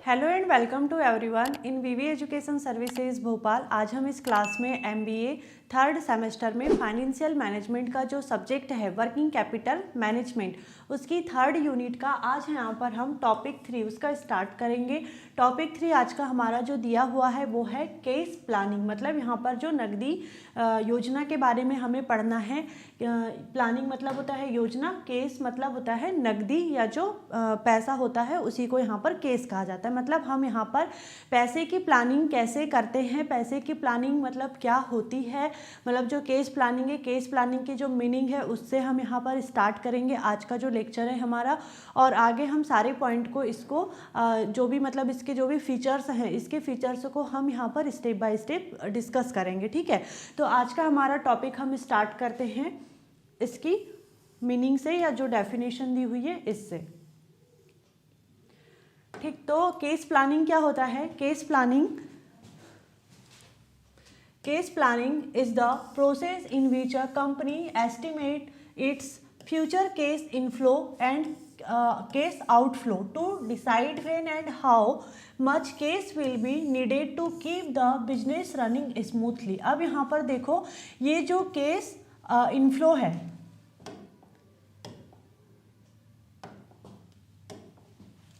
Hello and welcome to everyone in V V education services Bhopal. आज हम इस क्लास में एमबीए थर्ड सेमेस्टर में फाइनेंशियल मैनेजमेंट का जो सब्जेक्ट है वर्किंग कैपिटल मैनेजमेंट, उसकी थर्ड यूनिट का आज यहाँ पर हम टॉपिक 3 उसका स्टार्ट करेंगे। टॉपिक 3 आज का हमारा जो दिया हुआ है वो है केस प्लानिंग, मतलब यहाँ पर जो नकदी योजना के बारे में हमें पढ़ना है। प्लानिंग मतलब होता है योजना, केस मतलब होता है नकदी या जो पैसा होता है उसी को यहाँ पर केस कहा जाता है। मतलब हम यहाँ पर पैसे की प्लानिंग कैसे करते हैं, पैसे की प्लानिंग मतलब क्या होती है, मतलब जो केस प्लानिंग है, केस प्लानिंग की जो मीनिंग है उससे हम यहाँ पर स्टार्ट करेंगे आज का जो लेक्चर है हमारा। और आगे हम सारे पॉइंट को इसको जो भी मतलब इसके जो भी फीचर्स हैं, इसके फीचर्स को हम यहाँ पर स्टेप बाय स्टेप डिस्कस करेंगे। ठीक है, तो आज का हमारा टॉपिक हम स्टार्ट करते हैं इसकी मीनिंग से या जो डेफिनेशन दी हुई है इससे। ठीक, तो केस प्लानिंग क्या होता है? Cash planning is the process in which a company estimate its future case inflow and case outflow to decide when and how much cash will be needed to keep the business running smoothly। अब यहाँ पर देखो, ये जो case inflow है,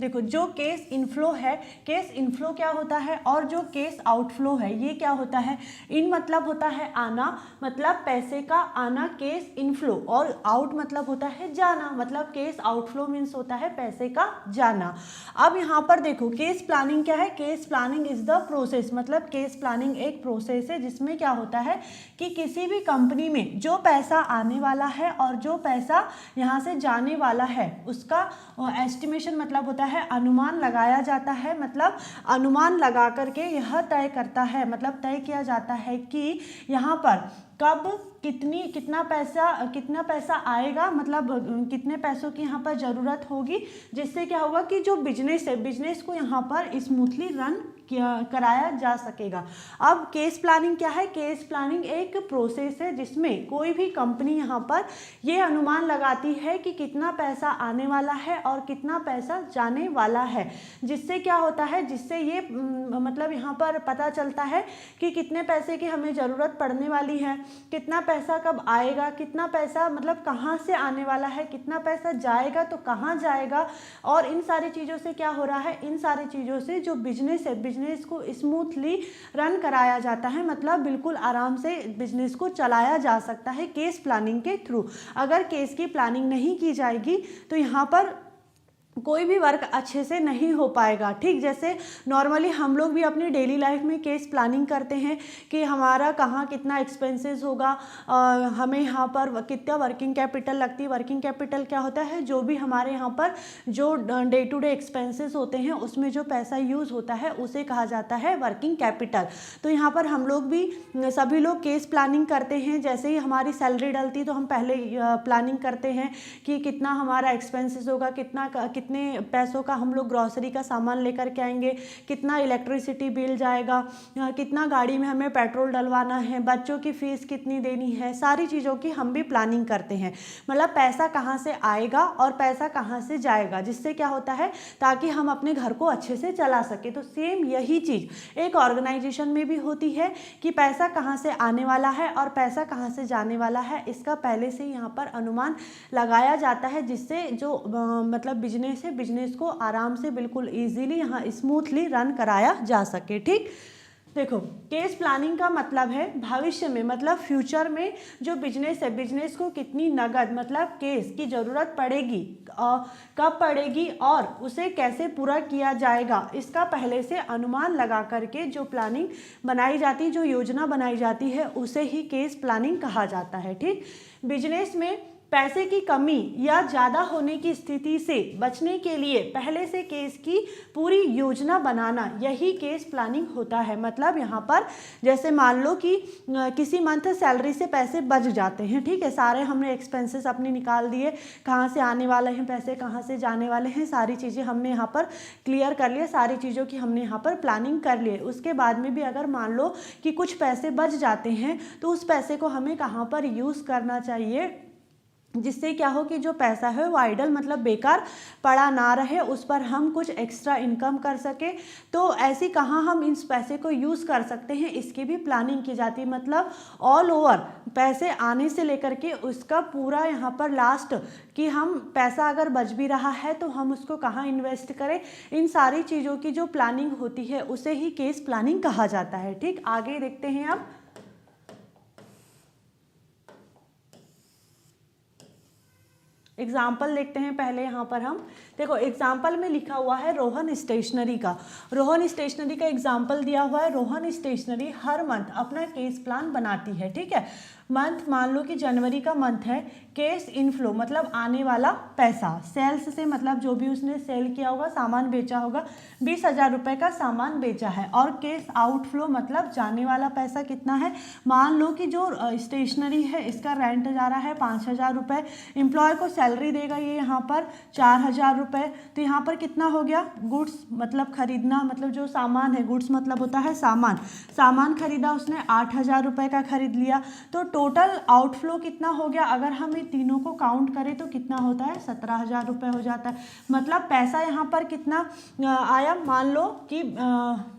देखो जो case inflow है, केस इनफ्लो क्या होता है और जो केस आउटफ्लो है ये क्या होता है? इन मतलब होता है आना, मतलब पैसे का आना केस इनफ्लो, और आउट मतलब होता है जाना, मतलब केस आउटफ्लो मीन्स होता है पैसे का जाना। अब यहाँ पर देखो केस प्लानिंग क्या है? Cash planning is the process, मतलब केस प्लानिंग एक प्रोसेस है जिसमें क्या होता है कि किसी भी कंपनी में जो पैसा आने वाला है और जो पैसा यहाँ से जाने वाला है उसका एस्टिमेशन मतलब होता है अनुमान लगाया जाता है। मतलब अनुमान लगा करके यह तय करता है, मतलब तय किया जाता है कि यहाँ पर कब कितना पैसा आएगा, मतलब कितने पैसों की यहाँ पर ज़रूरत होगी, जिससे क्या होगा कि जो बिजनेस है, बिजनेस को यहाँ पर स्मूथली रन कराया जा सकेगा। अब केस प्लानिंग क्या है? केस प्लानिंग एक प्रोसेस है जिसमें कोई भी कंपनी यहाँ पर ये अनुमान लगाती है कि कितना पैसा आने वाला है और कितना पैसा जाने वाला है, जिससे क्या होता है, जिससे ये मतलब यहाँ पर पता चलता है कि कितने पैसे की हमें ज़रूरत पड़ने वाली है, कितना पैसा कब आएगा, कितना पैसा मतलब कहाँ से आने वाला है, कितना पैसा जाएगा तो कहाँ जाएगा। और इन सारी चीज़ों से क्या हो रहा है, इन सारी चीज़ों से जो बिजनेस है, बिजनेस को स्मूथली रन कराया जाता है, मतलब बिल्कुल आराम से बिजनेस को चलाया जा सकता है केस प्लानिंग के थ्रू। अगर केस की प्लानिंग नहीं की जाएगी तो यहाँ पर कोई भी वर्क अच्छे से नहीं हो पाएगा। ठीक, जैसे नॉर्मली हम लोग भी अपनी डेली लाइफ में केस प्लानिंग करते हैं कि हमारा कहाँ कितना एक्सपेंसेस होगा, हमें यहाँ पर कितना वर्किंग कैपिटल लगती है। वर्किंग कैपिटल क्या होता है? जो भी हमारे यहाँ पर जो डे टू डे एक्सपेंसेस होते हैं उसमें जो पैसा यूज़ होता है उसे कहा जाता है वर्किंग कैपिटल। तो यहाँ पर हम लोग भी सभी लोग केस प्लानिंग करते हैं। जैसे ही हमारी सैलरी डलती तो हम पहले प्लानिंग करते हैं कि कितना हमारा एक्सपेंसेस होगा, कितने पैसों का हम लोग ग्रॉसरी का सामान लेकर के आएंगे, कितना इलेक्ट्रिसिटी बिल जाएगा, कितना गाड़ी में हमें पेट्रोल डलवाना है, बच्चों की फीस कितनी देनी है, सारी चीज़ों की हम भी प्लानिंग करते हैं। मतलब पैसा कहाँ से आएगा और पैसा कहाँ से जाएगा, जिससे क्या होता है ताकि हम अपने घर को अच्छे से चला सके। तो सेम यही चीज़ एक ऑर्गेनाइजेशन में भी होती है कि पैसा कहाँ से आने वाला है और पैसा कहाँ से जाने वाला है, इसका पहले से यहाँ पर अनुमान लगाया जाता है, जिससे जो मतलब बिजनेस से बिजनेस को आराम से बिल्कुल इजीली यहाँ स्मूथली रन कराया जा सके। ठीक, देखो केस प्लानिंग का मतलब है भविष्य में, मतलब फ्यूचर में जो बिजनेस है, बिजनेस को कितनी नगद मतलब केस की ज़रूरत पड़ेगी, कब पड़ेगी और उसे कैसे पूरा किया जाएगा, इसका पहले से अनुमान लगा करके जो प्लानिंग बनाई जाती है, जो योजना बनाई जाती है, उसे ही केस प्लानिंग कहा जाता है। ठीक, बिजनेस में पैसे की कमी या ज़्यादा होने की स्थिति से बचने के लिए पहले से केस की पूरी योजना बनाना, यही केस प्लानिंग होता है। मतलब यहाँ पर जैसे मान लो कि किसी मंथ सैलरी से पैसे बच जाते हैं, ठीक है, सारे हमने एक्सपेंसेस अपने निकाल दिए, कहाँ से आने वाले हैं पैसे, कहाँ से जाने वाले हैं, सारी चीज़ें हमने यहाँ पर क्लियर कर लिए, सारी चीज़ों की हमने यहाँ पर प्लानिंग कर लिए। उसके बाद में भी अगर मान लो कि कुछ पैसे बच जाते हैं तो उस पैसे को हमें कहाँ पर यूज़ करना चाहिए, जिससे क्या हो कि जो पैसा है वो आइडल मतलब बेकार पड़ा ना रहे, उस पर हम कुछ एक्स्ट्रा इनकम कर सके। तो ऐसी कहाँ हम इस पैसे को यूज़ कर सकते हैं, इसकी भी प्लानिंग की जाती है। मतलब ऑल ओवर पैसे आने से लेकर के उसका पूरा यहाँ पर लास्ट कि हम पैसा अगर बच भी रहा है तो हम उसको कहाँ इन्वेस्ट करें, इन सारी चीज़ों की जो प्लानिंग होती है उसे ही केस प्लानिंग कहा जाता है। ठीक, आगे देखते हैं अब। एग्जाम्पल देखते हैं पहले। यहाँ पर हम देखो एग्जाम्पल में लिखा हुआ है रोहन स्टेशनरी का। रोहन स्टेशनरी का एग्जाम्पल दिया हुआ है। रोहन स्टेशनरी हर मंथ अपना केस प्लान बनाती है। ठीक है, मंथ मान लो कि जनवरी का मंथ है, केस इनफ्लो मतलब आने वाला पैसा, सेल्स से मतलब जो भी उसने सेल किया होगा, सामान बेचा होगा, 20,000 रुपये का सामान बेचा है। और केस आउटफ्लो मतलब जाने वाला पैसा कितना है, मान लो कि जो स्टेशनरी है इसका रेंट जा रहा है 5,000 रुपये, एम्प्लॉय को सैलरी देगा ये यहाँ पर 4,000 रुपये, तो यहाँ पर कितना हो गया, गुड्स मतलब खरीदना, मतलब जो सामान है, गुड्स मतलब होता है सामान, सामान खरीदा उसने 8,000 रुपये का खरीद लिया। तो टोटल आउटफ्लो कितना हो गया, अगर हम इन तीनों को काउंट करें तो कितना होता है, 17,000 रुपये हो जाता है। मतलब पैसा यहाँ पर कितना आया, मान लो कि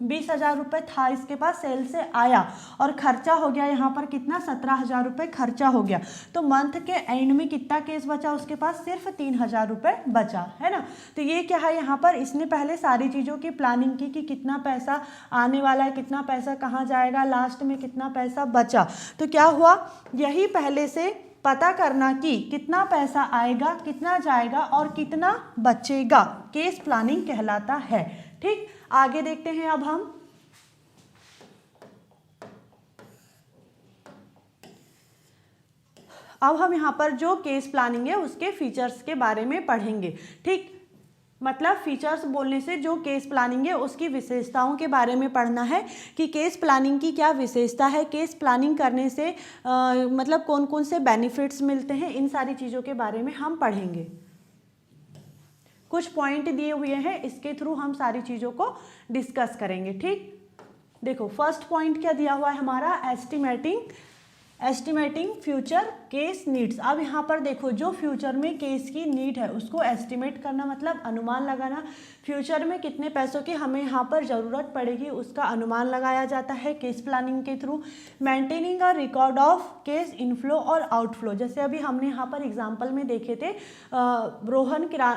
20,000 रुपये था इसके पास, सेल से आया, और खर्चा हो गया यहाँ पर कितना, 17,000 रुपये खर्चा हो गया। तो मंथ के एंड में कितना केस बचा उसके पास, सिर्फ 3,000 रुपये बचा है ना। तो ये क्या है, यहाँ पर इसने पहले सारी चीज़ों की प्लानिंग की कि कितना पैसा आने वाला है, कितना पैसा कहाँ जाएगा, लास्ट में कितना पैसा बचा। तो क्या हुआ, यही पहले से पता करना कि कितना पैसा आएगा, कितना जाएगा और कितना बचेगा, केस प्लानिंग कहलाता है। ठीक, आगे देखते हैं अब हम। अब हम यहाँ पर जो केस प्लानिंग है उसके फीचर्स के बारे में पढ़ेंगे। ठीक, मतलब फीचर्स बोलने से जो केस प्लानिंग है उसकी विशेषताओं के बारे में पढ़ना है कि केस प्लानिंग की क्या विशेषता है, केस प्लानिंग करने से मतलब कौन कौन से बेनिफिट्स मिलते हैं, इन सारी चीज़ों के बारे में हम पढ़ेंगे। कुछ पॉइंट दिए हुए हैं, इसके थ्रू हम सारी चीज़ों को डिस्कस करेंगे। ठीक, देखो फर्स्ट पॉइंट क्या दिया हुआ है हमारा, एस्टिमेटिंग फ्यूचर केस नीड्स। अब यहाँ पर देखो जो फ्यूचर में केस की नीड है उसको एस्टिमेट करना मतलब अनुमान लगाना, फ्यूचर में कितने पैसों की हमें यहाँ पर ज़रूरत पड़ेगी उसका अनुमान लगाया जाता है केस प्लानिंग के through. Maintaining a record of case inflow और आउटफ्लो, जैसे अभी हमने यहाँ पर एग्जाम्पल में देखे थे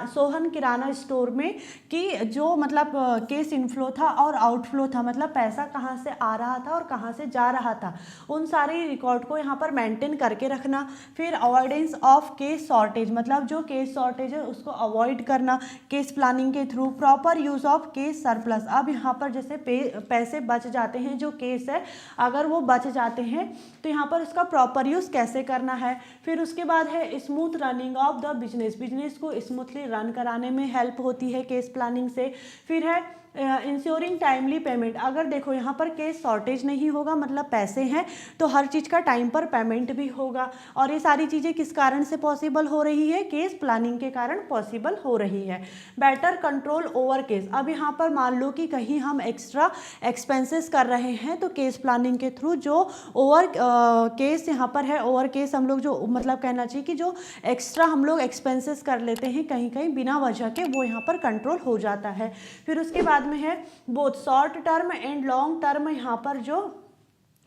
सोहन किराना स्टोर में कि जो मतलब केस इनफ्लो था और आउटफ्लो था, मतलब पैसा कहाँ से आ रहा था और कहाँ से जा रहा था, उन सारी रिकॉर्ड को यहाँ पर मेंटेन करके रखना। फिर अवॉइडेंस ऑफ केस शॉर्टेज, मतलब जो केस शॉर्टेज है उसको अवॉइड करना केस प्लानिंग के through. Proper use of case surplus, अब यहाँ पर जैसे पैसे बच जाते हैं, जो केस है अगर वो बच जाते हैं तो यहाँ पर उसका प्रॉपर यूज़ कैसे करना है। फिर उसके बाद है smooth running of the business को स्मूथली रन कराने में हेल्प होती है केस प्लानिंग से। फिर है इंश्योरिंग टाइमली पेमेंट, अगर देखो यहाँ पर केस शॉर्टेज नहीं होगा मतलब पैसे हैं तो हर चीज़ का टाइम पर पेमेंट भी होगा, और ये सारी चीज़ें किस कारण से पॉसिबल हो रही है, केस प्लानिंग के कारण पॉसिबल हो रही है। बेटर कंट्रोल ओवर केस, अब यहाँ पर मान लो कि कहीं हम एक्स्ट्रा एक्सपेंसेस कर रहे हैं तो केस प्लानिंग के थ्रू जो ओवर केस यहाँ पर है, ओवर केस हम लोग जो मतलब कहना चाहिए कि जो एक्स्ट्रा हम लोग एक्सपेंसेस कर लेते हैं कहीं कहीं बिना वजह के, वो यहाँ पर कंट्रोल हो जाता है। फिर उसके बाद में है both short term and long term, यहाँ पर जो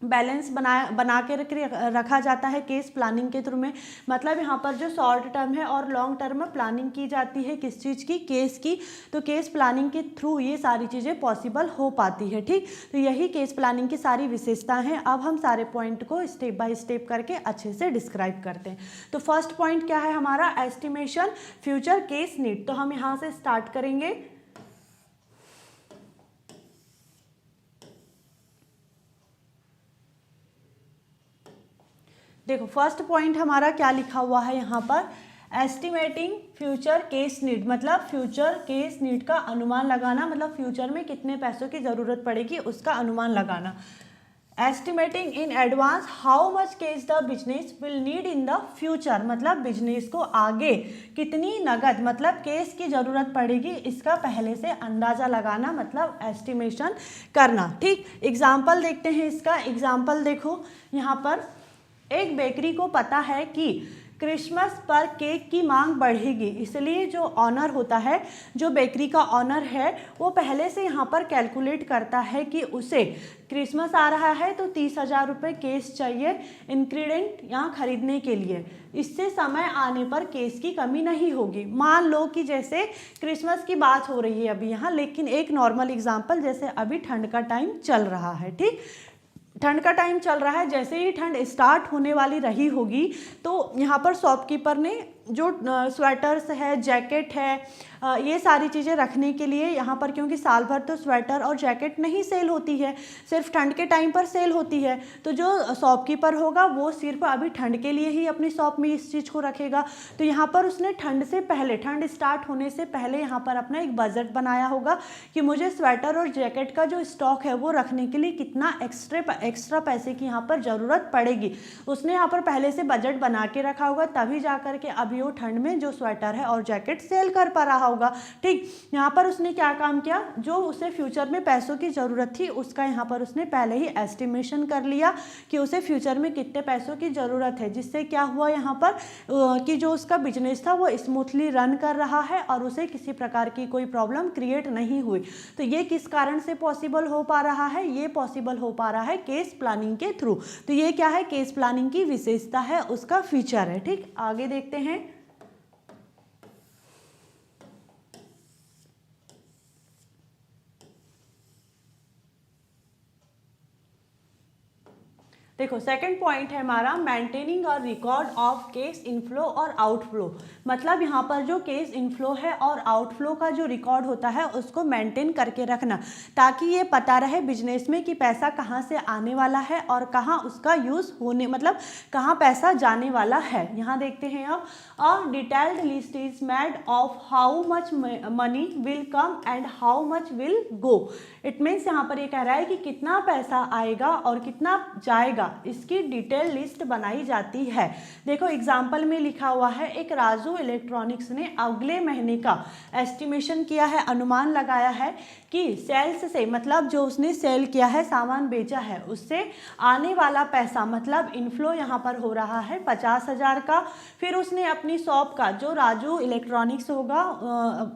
बैलेंस बना के रखा जाता है केस प्लानिंग के थ्रू में, मतलब यहाँ पर जो शॉर्ट टर्म है और लॉन्ग टर्म में प्लानिंग की जाती है किस चीज़ की, केस की, तो केस प्लानिंग के थ्रू ये सारी चीज़ें पॉसिबल हो पाती है। ठीक, तो यही केस प्लानिंग की सारी विशेषताएं हैं। अब हम सारे पॉइंट को स्टेप बाय स्टेप करके अच्छे से डिस्क्राइब करते हैं। तो फर्स्ट पॉइंट क्या है हमारा, एस्टिमेशन फ्यूचर केस नीड। तो हम यहाँ से स्टार्ट करेंगे। देखो फर्स्ट पॉइंट हमारा क्या लिखा हुआ है यहाँ पर, एस्टिमेटिंग फ्यूचर केस नीड, मतलब फ्यूचर केस नीड का अनुमान लगाना, मतलब फ्यूचर में कितने पैसों की ज़रूरत पड़ेगी उसका अनुमान लगाना। Estimating in advance how much case the business will need in the future, मतलब बिजनेस को आगे कितनी नगद मतलब केस की ज़रूरत पड़ेगी इसका पहले से अंदाज़ा लगाना, मतलब एस्टिमेशन करना। ठीक, एग्जाम्पल देखते हैं इसका। एग्जाम्पल देखो यहाँ पर, एक बेकरी को पता है कि क्रिसमस पर केक की मांग बढ़ेगी, इसलिए जो ऑनर होता है, जो बेकरी का ऑनर है, वो पहले से यहाँ पर कैलकुलेट करता है कि उसे क्रिसमस आ रहा है तो 30,000 रुपये केस चाहिए इंग्रेडिएंट यहाँ खरीदने के लिए। इससे समय आने पर केस की कमी नहीं होगी। मान लो कि जैसे क्रिसमस की बात हो रही है अभी यहाँ, लेकिन एक नॉर्मल एग्जांपल, जैसे अभी ठंड का टाइम चल रहा है, ठीक, ठंड का टाइम चल रहा है, जैसे ही ठंड स्टार्ट होने वाली रही होगी तो यहाँ पर शॉपकीपर ने जो स्वेटर्स है, जैकेट है, ये सारी चीज़ें रखने के लिए यहाँ पर, क्योंकि साल भर तो स्वेटर और जैकेट नहीं सेल होती है, सिर्फ ठंड के टाइम पर सेल होती है, तो जो शॉपकीपर होगा वो सिर्फ अभी ठंड के लिए ही अपनी शॉप में इस चीज़ को रखेगा। तो यहाँ पर उसने ठंड से पहले, ठंड स्टार्ट होने से पहले यहाँ पर अपना एक बजट बनाया होगा कि मुझे स्वेटर और जैकेट का जो स्टॉक है वो रखने के लिए कितना एक्स्ट्रा पैसे की यहाँ पर ज़रूरत पड़ेगी। उसने यहाँ पर पहले से बजट बना के रखा होगा, तभी जा कर के अभी वो ठंड में जो स्वेटर है और जैकेट सेल कर पा रहा होगा। ठीक, यहाँ पर उसने क्या काम किया, जो उसे फ्यूचर में पैसों की ज़रूरत थी उसका यहाँ पर उसने पहले ही एस्टिमेशन कर लिया कि उसे फ्यूचर में कितने पैसों की ज़रूरत है, जिससे क्या हुआ यहाँ पर कि जो उसका बिजनेस था वो स्मूथली रन कर रहा है और उसे किसी प्रकार की कोई प्रॉब्लम क्रिएट नहीं हुई। तो ये किस कारण से पॉसिबल हो पा रहा है, ये पॉसिबल हो पा रहा है केस प्लानिंग के थ्रू। तो ये क्या है, केस प्लानिंग की विशेषता है, उसका फीचर है। ठीक, आगे देखते हैं। देखो सेकंड पॉइंट है हमारा मेंटेनिंग और रिकॉर्ड ऑफ केस इनफ्लो और आउटफ्लो। मतलब यहाँ पर जो केस इनफ्लो है और आउटफ्लो का जो रिकॉर्ड होता है उसको मेंटेन करके रखना, ताकि ये पता रहे बिजनेस में कि पैसा कहाँ से आने वाला है और कहाँ उसका यूज़ होने, मतलब कहाँ पैसा जाने वाला है। यहाँ देखते हैं अब, a detailed list is made of how much money will come and how much will go. It means यहाँ पर ये कह रहा है कि कितना पैसा आएगा और कितना जाएगा, इसकी डिटेल लिस्ट बनाई जाती है। देखो एग्जाम्पल में लिखा हुआ है, एक राजू इलेक्ट्रॉनिक्स ने अगले महीने का एस्टिमेशन किया है, अनुमान लगाया है कि सेल्स से, मतलब जो उसने सेल किया है, सामान बेचा है, उससे आने वाला पैसा, मतलब इनफ्लो यहाँ पर हो रहा है 50,000 का। फिर उसने अपनी शॉप का, जो राजू इलेक्ट्रॉनिक्स होगा,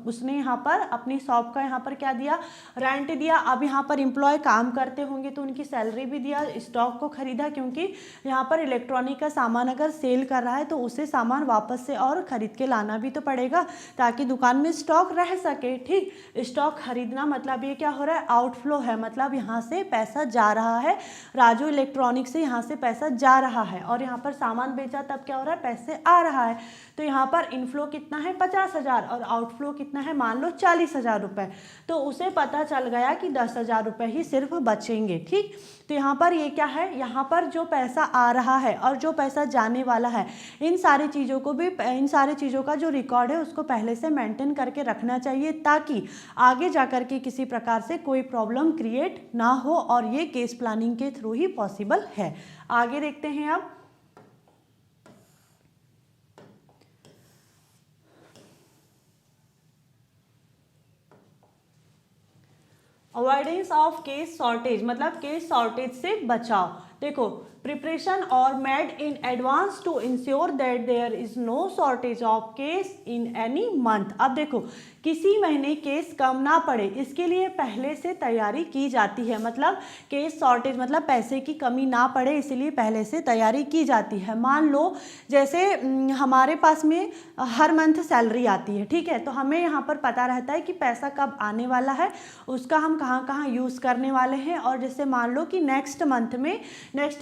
उसने यहाँ पर अपनी शॉप का यहाँ पर क्या दिया, रेंट दिया। अब यहाँ पर एम्प्लॉय काम करते होंगे तो उनकी सैलरी भी दिया, स्टॉक को खरीदा, क्योंकि यहाँ पर इलेक्ट्रॉनिक का सामान अगर सेल कर रहा है तो उसे सामान वापस से और खरीद के लाना भी तो पड़ेगा ताकि दुकान में स्टॉक रह सके। ठीक, स्टॉक खरीदना मतलब ये क्या हो रहा है, आउटफ्लो है, मतलब यहाँ से पैसा जा रहा है, राजू इलेक्ट्रॉनिक से यहाँ से पैसा जा रहा है, और यहाँ पर सामान बेचा तब क्या हो रहा है, पैसे आ रहा है। तो यहाँ पर इनफ्लो कितना है 50,000 और आउटफ्लो कितना है, मान लो 40,000 रुपये। तो उसे पता चल गया कि 10,000 रुपये ही सिर्फ बचेंगे। ठीक, तो यहाँ पर ये क्या है, यहाँ पर जो पैसा आ रहा है और जो पैसा जाने वाला है, इन सारी चीज़ों को भी, इन सारी चीज़ों का जो रिकॉर्ड है उसको पहले से मेंटेन करके रखना चाहिए, ताकि आगे जाकर के किसी प्रकार से कोई प्रॉब्लम क्रिएट ना हो, और ये केस प्लानिंग के थ्रू ही पॉसिबल है। आगे देखते हैं अब। अवॉइडेंस ऑफ केस शॉर्टेज, मतलब केस शॉर्टेज से बचाव। देखो, प्रिपरेशन और made in advance to ensure that there is no shortage of cash in any month. अब देखो, किसी महीने केस कम ना पड़े, इसके लिए पहले से तैयारी की जाती है। मतलब केस शॉर्टेज मतलब पैसे की कमी ना पड़े, इसलिए पहले से तैयारी की जाती है। मान लो जैसे हमारे पास में हर मंथ सैलरी आती है, ठीक है, तो हमें यहाँ पर पता रहता है कि पैसा कब आने वाला है, उसका हम कहाँ कहाँ यूज़ करने वाले हैं। और जैसे मान लो कि नेक्स्ट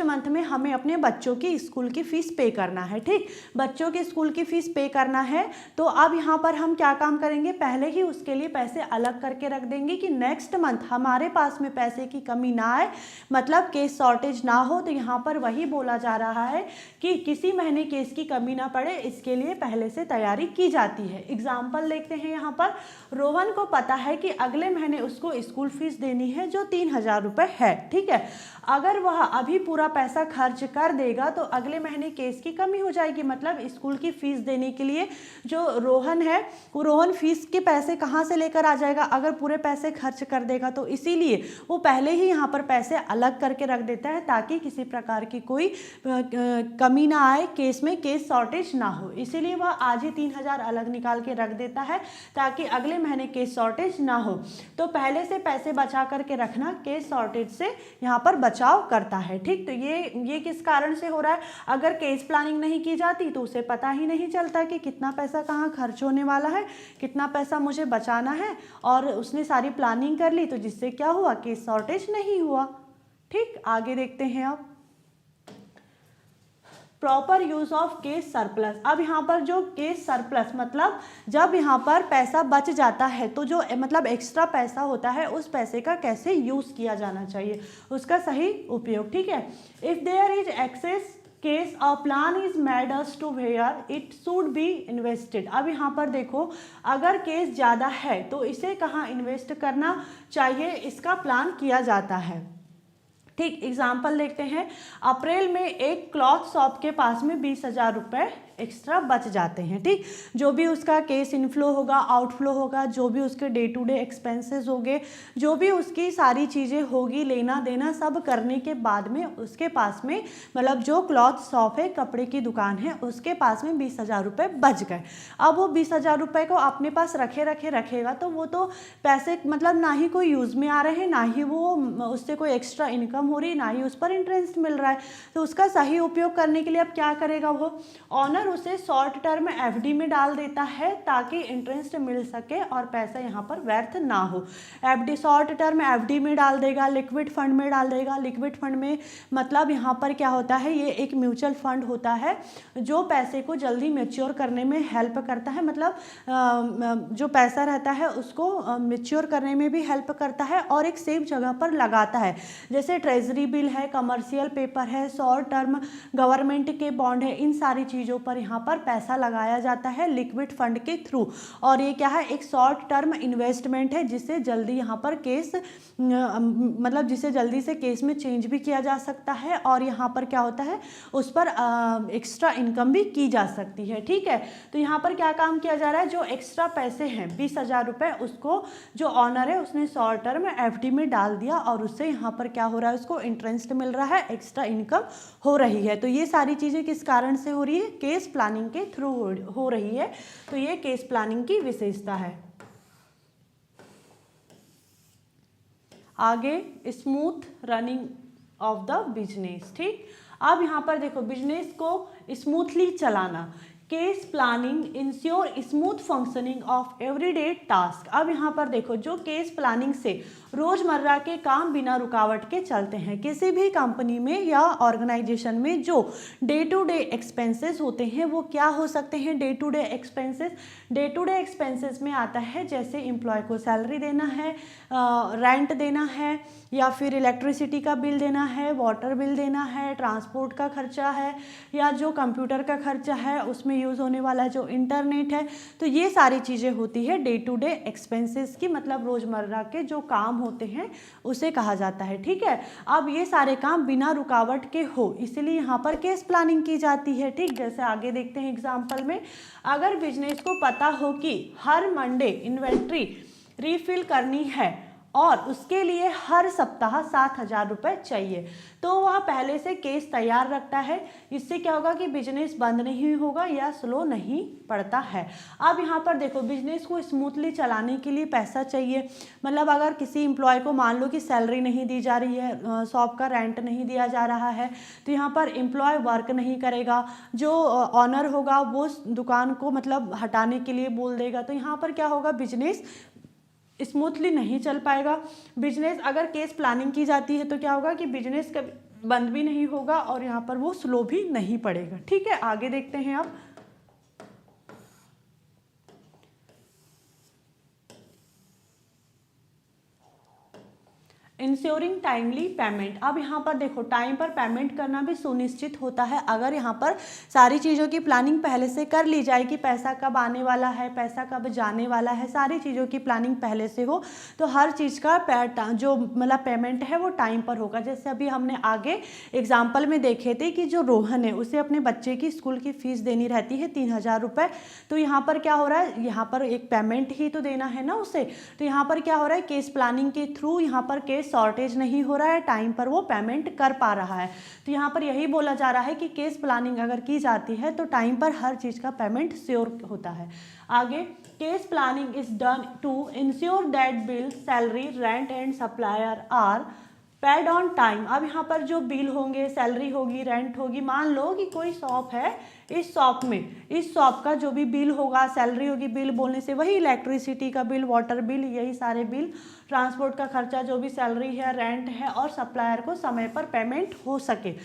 मंथ में हमें अपने बच्चों की स्कूल की फ़ीस पे करना है। ठीक, बच्चों की स्कूल की फ़ीस पे करना है, तो अब यहाँ पर हम क्या काम करेंगे, पहले ही उसके लिए पैसे अलग करके रख देंगे कि नेक्स्ट मंथ हमारे पास में पैसे की कमी ना आए, मतलब केस शॉर्टेज ना हो। तो यहाँ पर वही बोला जा रहा है कि किसी महीने केस की कमी ना पड़े, इसके लिए पहले से तैयारी की जाती है। एग्जाम्पल देखते हैं यहाँ पर, रोहन को पता है कि अगले महीने उसको स्कूल फीस देनी है जो 3,000 रुपये है। ठीक है, अगर वह अभी पूरा पैसा पैसा खर्च कर देगा तो अगले महीने केस की कमी हो जाएगी। मतलब स्कूल की फीस देने के लिए जो रोहन है वो रोहन फीस के पैसे कहाँ से लेकर आ जाएगा, अगर पूरे पैसे खर्च कर देगा। तो इसीलिए वो पहले ही यहाँ पर पैसे अलग करके रख देता है ताकि किसी प्रकार की कोई कमी ना आए केस में, केस शॉर्टेज ना हो। इसीलिए वह आज ही 3000 अलग निकाल के रख देता है ताकि अगले महीने केस शॉर्टेज ना हो। तो पहले से पैसे बचा करके रखना केस शॉर्टेज से यहाँ पर बचाव करता है। ठीक, तो ये किस कारण से हो रहा है, अगर केस प्लानिंग नहीं की जाती तो उसे पता ही नहीं चलता कि कितना पैसा कहाँ खर्च होने वाला है, कितना पैसा मुझे बचाना है, और उसने सारी प्लानिंग कर ली तो जिससे क्या हुआ, केस शॉर्टेज नहीं हुआ। ठीक, आगे देखते हैं अब proper use of case surplus. अब यहाँ पर जो केस सरप्लस मतलब जब यहाँ पर पैसा बच जाता है तो जो मतलब एक्स्ट्रा पैसा होता है उस पैसे का कैसे यूज किया जाना चाहिए, उसका सही उपयोग। ठीक है, if there is excess cash a plan is made as to where it should be invested. अब यहाँ पर देखो, अगर केस ज़्यादा है तो इसे कहाँ इन्वेस्ट करना चाहिए, इसका प्लान किया जाता है। ठीक, एग्जाम्पल देखते हैं। अप्रैल में एक क्लॉथ शॉप के पास में 20,000 रुपये एक्स्ट्रा बच जाते हैं। ठीक, जो भी उसका केस इनफ्लो होगा, आउटफ्लो होगा, जो भी उसके डे टू डे एक्सपेंसेस होंगे, जो भी उसकी सारी चीज़ें होगी, लेना देना सब करने के बाद में उसके पास में मतलब जो क्लॉथ शॉप है, कपड़े की दुकान है, उसके पास में 20,000 रुपये बच गए। अब वो 20,000 रुपये को अपने पास रखेगा तो वो तो पैसे मतलब ना ही कोई यूज़ में आ रहे हैं, ना ही वो उससे कोई एक्स्ट्रा इनकम हो रही, ना ही उस पर इंटरेस्ट मिल रहा है। तो उसका सही उपयोग करने के लिए अब क्या करेगा वो ऑनर, उसे शॉर्ट टर्म एफडी में डाल देता है ताकि इंटरेस्ट मिल सके और पैसा यहाँ पर व्यर्थ ना हो। एफडी शॉर्ट टर्म एफडी में डाल देगा, लिक्विड फंड में डाल देगा। लिक्विड फंड में मतलब यहाँ पर क्या होता है, ये एक म्यूचुअल फंड होता है जो पैसे को जल्दी मैच्योर करने में हेल्प करता है। मतलब जो पैसा रहता है उसको मैच्योर करने में भी हेल्प करता है और एक सेफ जगह पर लगाता है। जैसे ट्रेजरी बिल है, कमर्शियल पेपर है, शॉर्ट टर्म गवर्नमेंट के बॉन्ड है, इन सारी चीज़ों पर यहाँ पर पैसा लगाया जाता है लिक्विड फंड के थ्रू। और ये क्या है, एक शॉर्ट टर्म इन्वेस्टमेंट है जिससे जल्दी यहाँ पर केस मतलब जिसे जल्दी से केस में चेंज भी किया जा सकता है और यहाँ पर क्या होता है, उस पर एक्स्ट्रा इनकम भी की जा सकती है। ठीक है, तो यहाँ पर क्या काम किया जा रहा है, जो एक्स्ट्रा पैसे हैं 20,000 रुपये, उसको जो ऑनर है उसने शॉर्ट टर्म एफडी में डाल दिया और उससे यहाँ पर क्या हो रहा है, उसको इंटरेस्ट मिल रहा है, एक्स्ट्रा इनकम हो रही है। तो ये सारी चीज़ें किस कारण से हो रही है, केस प्लानिंग के थ्रू हो रही है। तो ये केस प्लानिंग की विशेषता है। आगे smooth running of the business. ठीक, अब यहाँ पर देखो बिजनेस को स्मूथली चलाना, case planning ensure smooth functioning of everyday task. अब यहाँ पर देखो, जो केस प्लानिंग से रोजमर्रा के काम बिना रुकावट के चलते हैं। किसी भी कंपनी में या ऑर्गेनाइजेशन में जो डे टू डे एक्सपेंसेस होते हैं वो क्या हो सकते हैं, day to day expenses. Day to day expenses में आता है जैसे एम्प्लॉय को सैलरी देना है, रेंट देना है, या फिर इलेक्ट्रिसिटी का बिल देना है, वाटर बिल देना है, ट्रांसपोर्ट का खर्चा है, या जो कंप्यूटर का खर्चा है, उसमें यूज़ होने वाला जो इंटरनेट है। तो ये सारी चीज़ें होती है डे टू डे एक्सपेंसेस की, मतलब रोज़मर्रा के जो काम होते हैं उसे कहा जाता है। ठीक है, अब ये सारे काम बिना रुकावट के हो, इसलिए यहाँ पर केस प्लानिंग की जाती है। ठीक, जैसे आगे देखते हैं एग्जाम्पल में, अगर बिजनेस को पता हो कि हर मंडे इन्वेंट्री रीफिल करनी है और उसके लिए हर सप्ताह 7,000 रुपये चाहिए, तो वह पहले से केस तैयार रखता है। इससे क्या होगा कि बिजनेस बंद नहीं होगा या स्लो नहीं पड़ता है। अब यहाँ पर देखो, बिजनेस को स्मूथली चलाने के लिए पैसा चाहिए। मतलब अगर किसी एम्प्लॉय को मान लो कि सैलरी नहीं दी जा रही है, शॉप का रेंट नहीं दिया जा रहा है, तो यहाँ पर एम्प्लॉय वर्क नहीं करेगा, जो ऑनर होगा वो दुकान को मतलब हटाने के लिए बोल देगा। तो यहाँ पर क्या होगा, बिजनेस स्मूथली नहीं चल पाएगा। बिजनेस अगर केस प्लानिंग की जाती है तो क्या होगा कि बिजनेस कभी बंद भी नहीं होगा और यहाँ पर वो स्लो भी नहीं पड़ेगा। ठीक है, आगे देखते हैं अब। Ensuring timely payment. अब यहाँ पर देखो टाइम पर पेमेंट करना भी सुनिश्चित होता है। अगर यहाँ पर सारी चीज़ों की प्लानिंग पहले से कर ली जाए कि पैसा कब आने वाला है, पैसा कब जाने वाला है, सारी चीज़ों की प्लानिंग पहले से हो तो हर चीज़ का जो मतलब पेमेंट है वो टाइम पर होगा। जैसे अभी हमने आगे एग्जाम्पल में देखे थे कि जो रोहन है उसे अपने बच्चे की स्कूल की फीस देनी रहती है 3000 रुपये। तो यहाँ पर क्या हो रहा है, यहाँ पर एक पेमेंट ही तो देना है ना उसे। तो यहाँ पर क्या हो रहा है, केस प्लानिंग के थ्रू यहाँ पर केस शॉर्टेज नहीं हो रहा है, टाइम पर वो पेमेंट कर पा रहा है। तो यहाँ पर यही बोला जा रहा है कि केस प्लानिंग अगर की जाती है तो टाइम पर हर चीज़ का पेमेंट श्योर होता है। आगे, cash planning is done to ensure that bill, salary, rent and supplier are paid on time. अब यहाँ पर जो बिल होंगे, सैलरी होगी, रेंट होगी, मान लो कि कोई शॉप है, इस शॉप का जो भी बिल होगा, सैलरी होगी, बिल बोलने से वही इलेक्ट्रिसिटी का बिल, वाटर बिल, यही सारे बिल, ट्रांसपोर्ट का खर्चा, जो भी सैलरी है, रेंट है और सप्लायर को समय पर पेमेंट हो सके।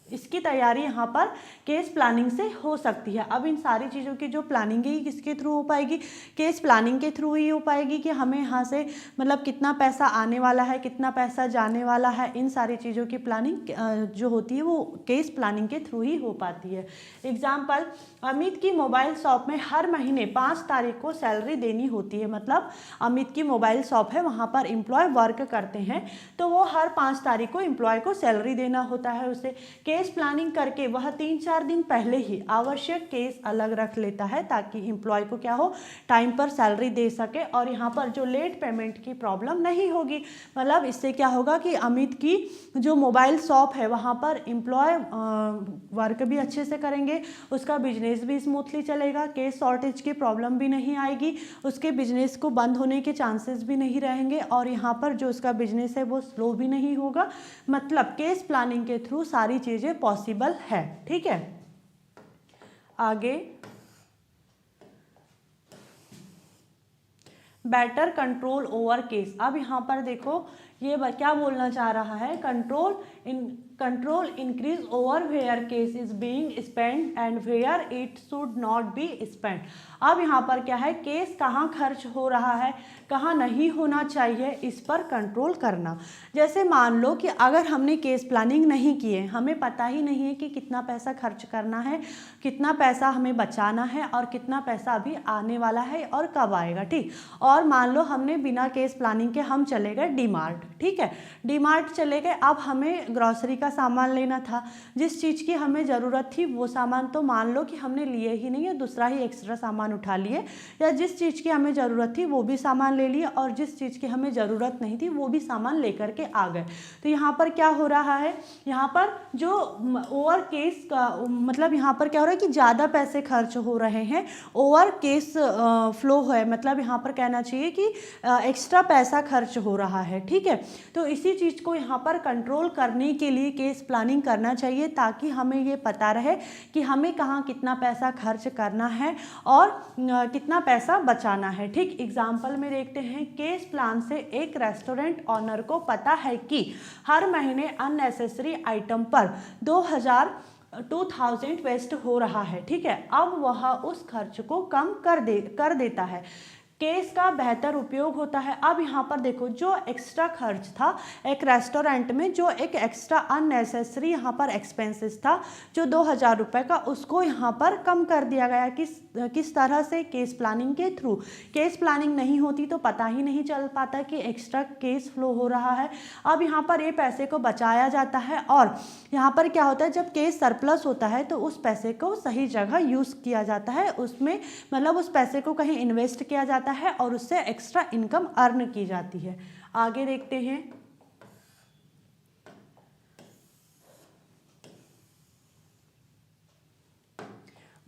इसकी तैयारी यहाँ पर केस प्लानिंग से हो सकती है। अब इन सारी चीज़ों की जो प्लानिंग है किसके थ्रू हो पाएगी, केस प्लानिंग के थ्रू ही हो पाएगी कि हमें यहाँ से मतलब कितना पैसा आने वाला है, कितना पैसा जाने वाला है, इन सारी चीज़ों की प्लानिंग जो होती है वो केस प्लानिंग के थ्रू ही हो पाती है। एग्जाम्पल, अमित की मोबाइल शॉप में हर महीने 5 तारीख को सैलरी देनी होती है। मतलब अमित की मोबाइल शॉप है, वहाँ पर एम्प्लॉय वर्क करते हैं तो वो हर 5 तारीख को एम्प्लॉय को सैलरी देना होता है उसे। केस प्लानिंग करके वह 3-4 दिन पहले ही आवश्यक केस अलग रख लेता है ताकि एम्प्लॉय को क्या हो, टाइम पर सैलरी दे सके और यहाँ पर जो लेट पेमेंट की प्रॉब्लम नहीं होगी। मतलब इससे क्या होगा कि अमित की जो मोबाइल शॉप है वहाँ पर एम्प्लॉय वर्क भी अच्छे से करेंगे, उसका बिजनेस भी स्मूथली चलेगा, केस शॉर्टेज की प्रॉब्लम भी नहीं आएगी, उसके बिजनेस को बंद होने के चांसेस भी नहीं रहेंगे और यहाँ पर जो उसका बिजनेस है वो स्लो भी नहीं होगा। मतलब केस प्लानिंग के थ्रू सारी चीज़ें पॉसिबल है। ठीक है, आगे, बेटर कंट्रोल ओवर केस। अब यहाँ पर देखो ये क्या बोलना चाह रहा है, control increase over where cash is being spend and where it should not be spend. अब यहाँ पर क्या है, केस कहाँ खर्च हो रहा है, कहाँ नहीं होना चाहिए, इस पर कंट्रोल करना। जैसे मान लो कि अगर हमने केस प्लानिंग नहीं की है, हमें पता ही नहीं है कि कितना पैसा खर्च करना है, कितना पैसा हमें बचाना है और कितना पैसा अभी आने वाला है और कब आएगा। ठीक, और मान लो हमने बिना केस प्लानिंग के हम चले गए डीमार्ट। ठीक है, डीमार्ट चले गए, अब हमें ग्रॉसरी का सामान लेना था, जिस चीज़ की हमें ज़रूरत थी वो सामान तो मान लो कि हमने लिए ही नहीं है, दूसरा ही एक्स्ट्रा सामान उठा लिए, या जिस चीज़ की हमें ज़रूरत थी वो भी सामान ले लिए और जिस चीज़ की हमें ज़रूरत नहीं थी वो भी सामान लेकर के आ गए। तो यहाँ पर क्या हो रहा है, यहाँ पर जो ओवर केस का मतलब यहाँ पर क्या हो रहा है कि ज़्यादा पैसे खर्च हो रहे हैं, ओवर केस फ्लो है, मतलब यहाँ पर कहना चाहिए कि एक्स्ट्रा पैसा खर्च हो रहा है। ठीक है, तो इसी चीज़ को यहाँ पर कंट्रोल करने के लिए केस प्लानिंग करना चाहिए ताकि हमें ये पता रहे कि हमें कहाँ कितना पैसा खर्च करना है और कितना पैसा बचाना है। ठीक, एग्जाम्पल में देखते हैं, केस प्लान से एक रेस्टोरेंट ऑनर को पता है कि हर महीने अननेसेसरी आइटम पर 2000 वेस्ट हो रहा है। ठीक है, अब वह उस खर्च को कम कर देता है, केस का बेहतर उपयोग होता है। अब यहाँ पर देखो जो एक्स्ट्रा खर्च था एक रेस्टोरेंट में, जो एक एक्स्ट्रा अननेसेसरी यहाँ पर एक्सपेंसेस था जो 2000 रुपये का, उसको यहाँ पर कम कर दिया गया। किस तरह से, केस प्लानिंग के थ्रू। केस प्लानिंग नहीं होती तो पता ही नहीं चल पाता कि एक्स्ट्रा केस फ्लो हो रहा है। अब यहाँ पर ये पैसे को बचाया जाता है और यहाँ पर क्या होता है, जब केस सरप्लस होता है तो उस पैसे को सही जगह यूज़ किया जाता है, उसमें मतलब उस पैसे को कहीं इन्वेस्ट किया जाता है और उससे एक्स्ट्रा इनकम अर्न की जाती है। आगे देखते हैं,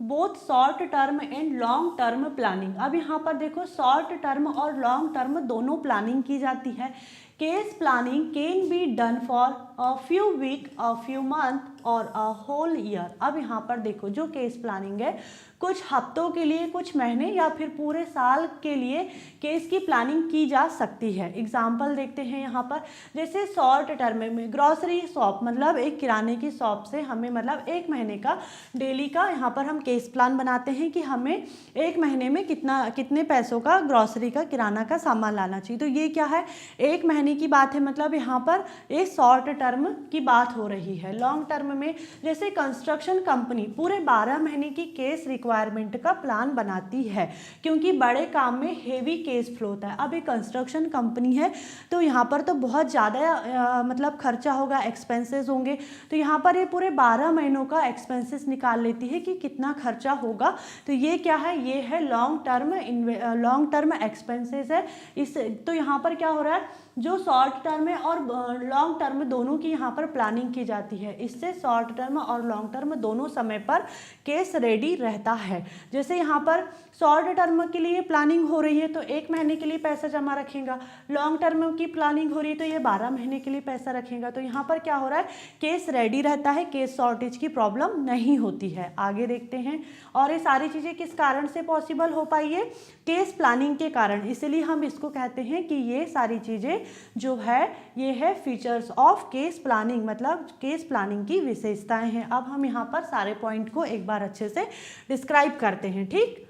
both short term and long term planning. अब यहाँ पर देखो शॉर्ट टर्म और लॉन्ग टर्म दोनों प्लानिंग की जाती है। Cash planning can be done for a few week, a few month or a whole year. अब यहाँ पर देखो जो केस प्लानिंग है कुछ हफ्तों के लिए, कुछ महीने या फिर पूरे साल के लिए केस की प्लानिंग की जा सकती है। एग्जाम्पल देखते हैं यहाँ पर, जैसे शॉर्ट टर्म में ग्रॉसरी शॉप मतलब एक किराने की शॉप से हमें मतलब एक महीने का डेली का यहाँ पर हम केस प्लान बनाते हैं कि हमें एक महीने में कितने पैसों का ग्रॉसरी का किराना का सामान लाना चाहिए। तो ये क्या है, एक महीने की बात है, मतलब यहाँ पर एक शॉर्ट टर्म की बात हो रही है। लॉन्ग टर्म में जैसे कंस्ट्रक्शन कंपनी पूरे 12 महीने की केस रिक्वायरमेंट का प्लान बनाती है, क्योंकि बड़े काम में हेवी केस फ्लो होता है। अब एक कंस्ट्रक्शन कंपनी है तो यहाँ पर तो बहुत ज़्यादा मतलब खर्चा होगा, एक्सपेंसेस होंगे। तो यहाँ पर ये पूरे 12 महीनों का एक्सपेंसेस निकाल लेती है कि कितना खर्चा होगा। तो ये क्या है, ये है लॉन्ग टर्म एक्सपेंसेस है। इस तो यहाँ पर क्या हो रहा है, जो शॉर्ट टर्म है और लॉन्ग टर्म दोनों की यहाँ पर प्लानिंग की जाती है। इससे शॉर्ट टर्म और लॉन्ग टर्म दोनों समय पर केस रेडी रहता है। जैसे यहाँ पर शॉर्ट टर्म के लिए प्लानिंग हो रही है तो एक महीने के लिए पैसा जमा रखेगा, लॉन्ग टर्म की प्लानिंग हो रही है तो ये 12 महीने के लिए पैसा रखेगा। तो यहाँ पर क्या हो रहा है, केस रेडी रहता है, केस शॉर्टेज की प्रॉब्लम नहीं होती है। आगे देखते हैं, और ये सारी चीज़ें किस कारण से पॉसिबल हो पाई है, केस प्लानिंग के कारण। इसलिए हम इसको कहते हैं कि ये सारी चीज़ें जो है ये है फीचर्स ऑफ केस प्लानिंग, मतलब केस प्लानिंग की विशेषताएं हैं। अब हम यहाँ पर सारे पॉइंट को एक बार अच्छे से डिस्क्राइब करते हैं। ठीक,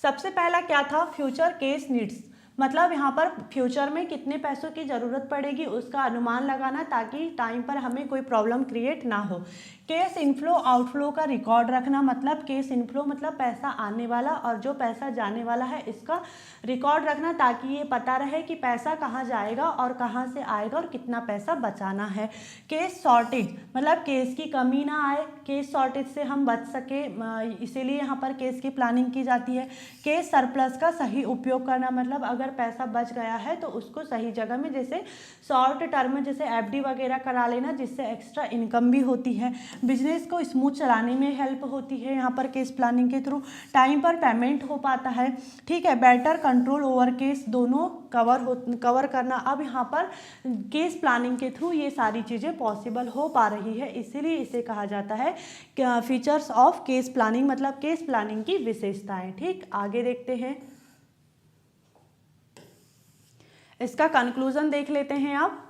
सबसे पहला क्या था, फ्यूचर केस नीड्स, मतलब यहाँ पर फ्यूचर में कितने पैसों की ज़रूरत पड़ेगी उसका अनुमान लगाना, ताकि टाइम पर हमें कोई प्रॉब्लम क्रिएट ना हो। केस इनफ्लो आउटफ्लो का रिकॉर्ड रखना, मतलब केस इनफ्लो मतलब पैसा आने वाला और जो पैसा जाने वाला है इसका रिकॉर्ड रखना, ताकि ये पता रहे कि पैसा कहाँ जाएगा और कहाँ से आएगा और कितना पैसा बचाना है। केस शॉर्टेज मतलब केस की कमी ना आए, केस शॉर्टेज से हम बच सके, इसीलिए यहाँ पर केस की प्लानिंग की जाती है। केस सरप्लस का सही उपयोग करना, मतलब अगर पैसा बच गया है तो उसको सही जगह में, जैसे शॉर्ट टर्म में जैसे एफडी वगैरह करा लेना, जिससे एक्स्ट्रा इनकम भी होती है। बिजनेस को स्मूथ चलाने में हेल्प होती है यहाँ पर केस प्लानिंग के थ्रू। टाइम पर पेमेंट हो पाता है। ठीक है, बेटर कंट्रोल ओवर केस दोनों कवर करना। अब यहाँ पर केस प्लानिंग के थ्रू ये सारी चीज़ें पॉसिबल हो पा रही है, इसीलिए इसे कहा जाता है फीचर्स ऑफ केस प्लानिंग, मतलब केस प्लानिंग की विशेषताएं। ठीक, आगे देखते हैं, इसका कंक्लूजन देख लेते हैं आप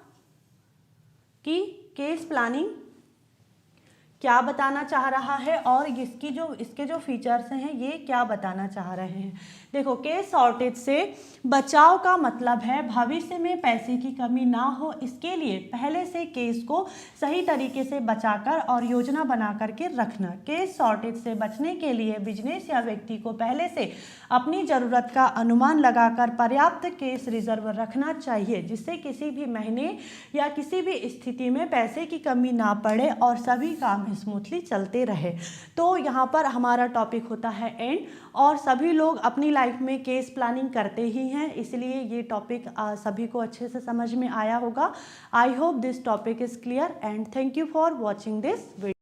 कि केस प्लानिंग क्या बताना चाह रहा है और इसके जो फीचर्स हैं ये क्या बताना चाह रहे हैं। देखो, केस शॉर्टेज से बचाव का मतलब है भविष्य में पैसे की कमी ना हो, इसके लिए पहले से केस को सही तरीके से बचाकर और योजना बना करके रखना। केस शॉर्टेज से बचने के लिए बिजनेस या व्यक्ति को पहले से अपनी ज़रूरत का अनुमान लगाकर पर्याप्त केस रिजर्व रखना चाहिए, जिससे किसी भी महीने या किसी भी स्थिति में पैसे की कमी ना पड़े और सभी काम स्मूथली चलते रहे। तो यहाँ पर हमारा टॉपिक होता है एंड, और सभी लोग अपनी लाइफ में केस प्लानिंग करते ही हैं, इसलिए ये टॉपिक सभी को अच्छे से समझ में आया होगा। I hope this topic is clear and thank you for watching this video.